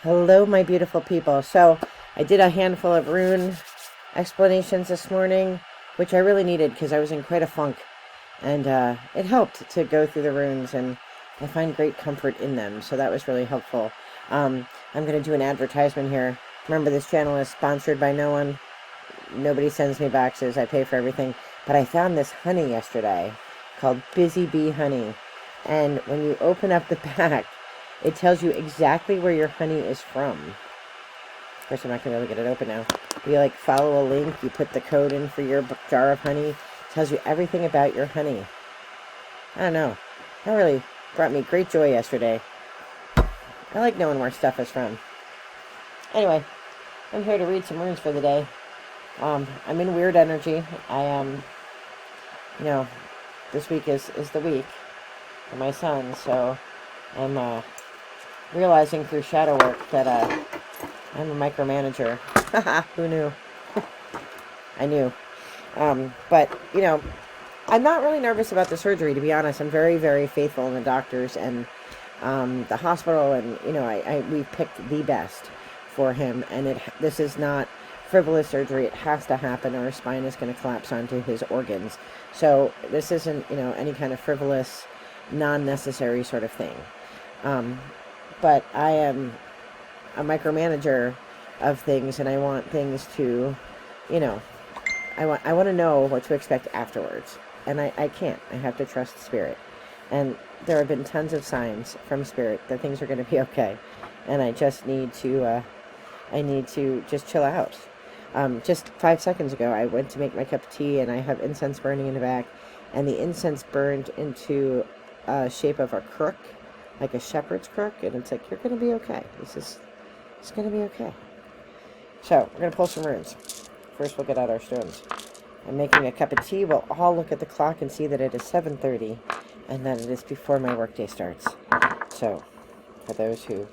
Hello, my beautiful people. So I did a handful of rune explanations this morning, which I really needed because I was in quite a funk. And it helped to go through the runes, and I find great comfort in them. So that was really helpful. I'm going to do an advertisement here. Remember, this channel is sponsored by no one. Nobody sends me boxes. I pay for everything. But I found this honey yesterday called Busy Bee Honey. And when you open up the pack, it tells you exactly where your honey is from. Of course, I'm not going to be able to get it open now. You like follow a link, you put the code in for your jar of honey. It tells you everything about your honey. I don't know. That really brought me great joy yesterday. I like knowing where stuff is from. Anyway, I'm here to read some runes for the day. I'm in weird energy. I am, this week is the week for my son, so I'm realizing through shadow work that I'm a micromanager. Who knew? I knew. But, I'm not really nervous about the surgery, to be honest. I'm very, very faithful in the doctors and the hospital, and, we picked the best for him, and this is not frivolous surgery. It has to happen or his spine is going to collapse onto his organs. So this isn't, any kind of frivolous, non-necessary sort of thing. But I am a micromanager of things, and I want things to, I want to know what to expect afterwards. And I can't. I have to trust Spirit. And there have been tons of signs from Spirit that things are going to be okay. And I just need to, just chill out. Just 5 seconds ago, I went to make my cup of tea, and I have incense burning in the back. And the incense burned into a shape of a crook, like a shepherd's crook, and it's like, you're going to be okay. It's going to be okay. So, we're going to pull some runes. First, we'll get out our stones. I'm making a cup of tea. We'll all look at the clock and see that it is 7:30, and that it is before my workday starts. So, for those who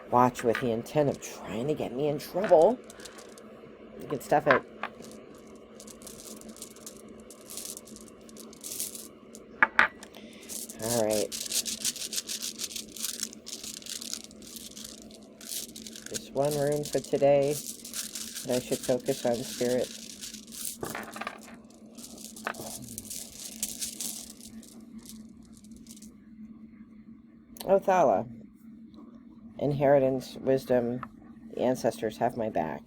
watch with the intent of trying to get me in trouble, you can stuff it. All right. Just one rune for today that I should focus on, Spirit. Othala. Inheritance, wisdom, the ancestors have my back.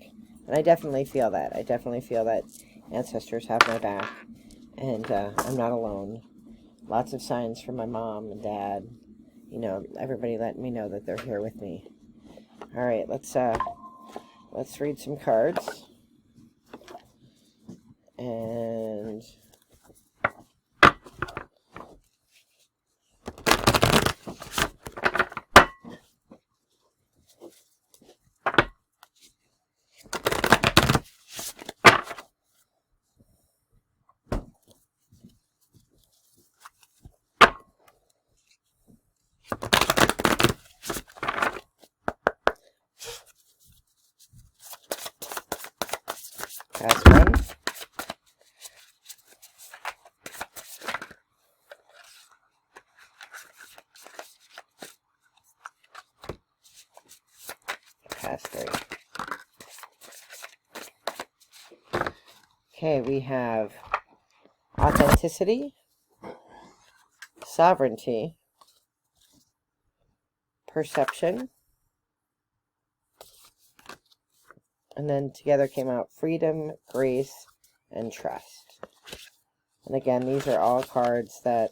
And I definitely feel that. I definitely feel that ancestors have my back. And I'm not alone. Lots of signs from my mom and dad. Everybody letting me know that they're here with me. All right, let's read some cards. And pass one. Pass three. Okay, we have authenticity, sovereignty, perception, and then together came out freedom, grace, and trust. And again, these are all cards that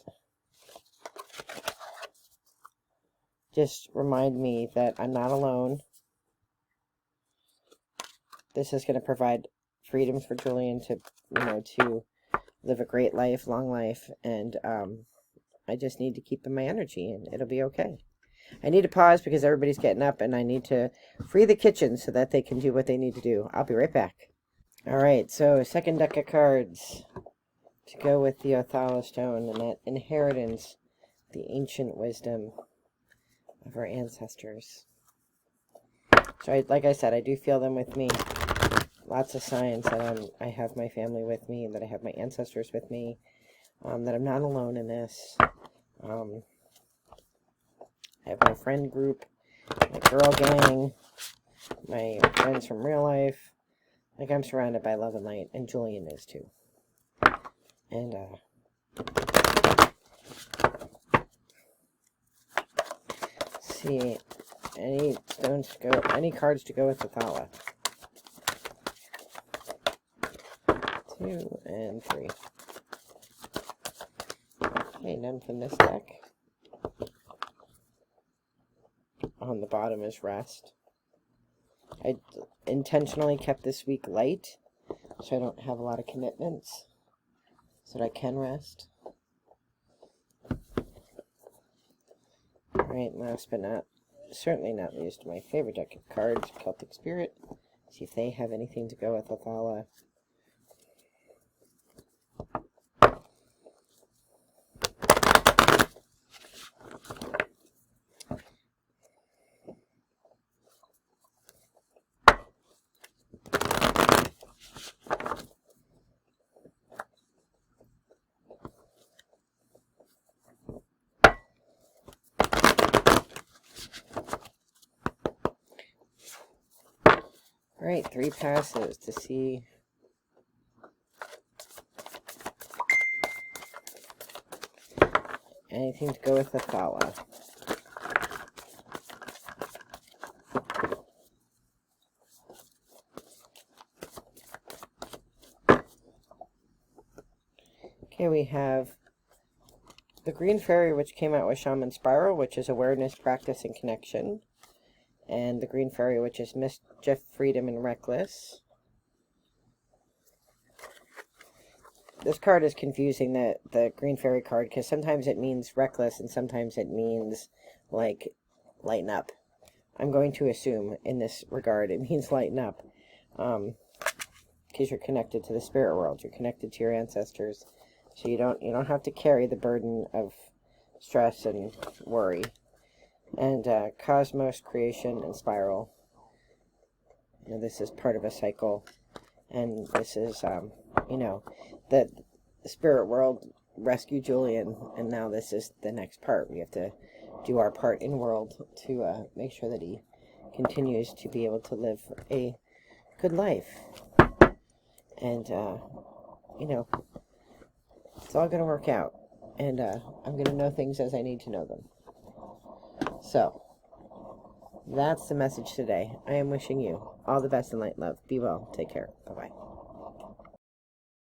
just remind me that I'm not alone. This is going to provide freedom for Julian to, to live a great life, long life, and I just need to keep in my energy, and it'll be okay. I need to pause because everybody's getting up, and I need to free the kitchen so that they can do what they need to do. I'll be right back. All right, so second deck of cards to go with the Othala stone, and that inheritance, the ancient wisdom of our ancestors. So, like I said, I do feel them with me. Lots of signs that I have my family with me, that I have my ancestors with me, that I'm not alone in this. I have my friend group my girl gang, my friends from real life. Like, I'm surrounded by love and light, and Julian is too. And, let's see, any stones to go, any cards to go with Othala. 2 and 3. Okay, none from this deck. On the bottom is rest. I intentionally kept this week light, so I don't have a lot of commitments, so that I can rest. Alright, last but certainly not least, my favorite deck of cards, Celtic Spirit. See if they have anything to go with Othala. Alright, 3 passes to see anything to go with Othala. Okay, we have the Green Fairy, which came out with Shaman Spiral, which is awareness, practice, and connection. And the Green Fairy, which is Mischief, Freedom, and Reckless. This card is confusing, the Green Fairy card, because sometimes it means reckless and sometimes it means, like, lighten up. I'm going to assume, in this regard, it means lighten up. Because you're connected to the spirit world. You're connected to your ancestors. So you don't have to carry the burden of stress and worry. And Cosmos, Creation, and Spiral. You know, this is part of a cycle. And this is, you know, the spirit world rescued Julian, and now this is the next part. We have to do our part in world to make sure that he continues to be able to live a good life. And, you know, it's all going to work out. And I'm going to know things as I need to know them. So, that's the message today. I am wishing you all the best in light, love. Be well. Take care. Bye-bye.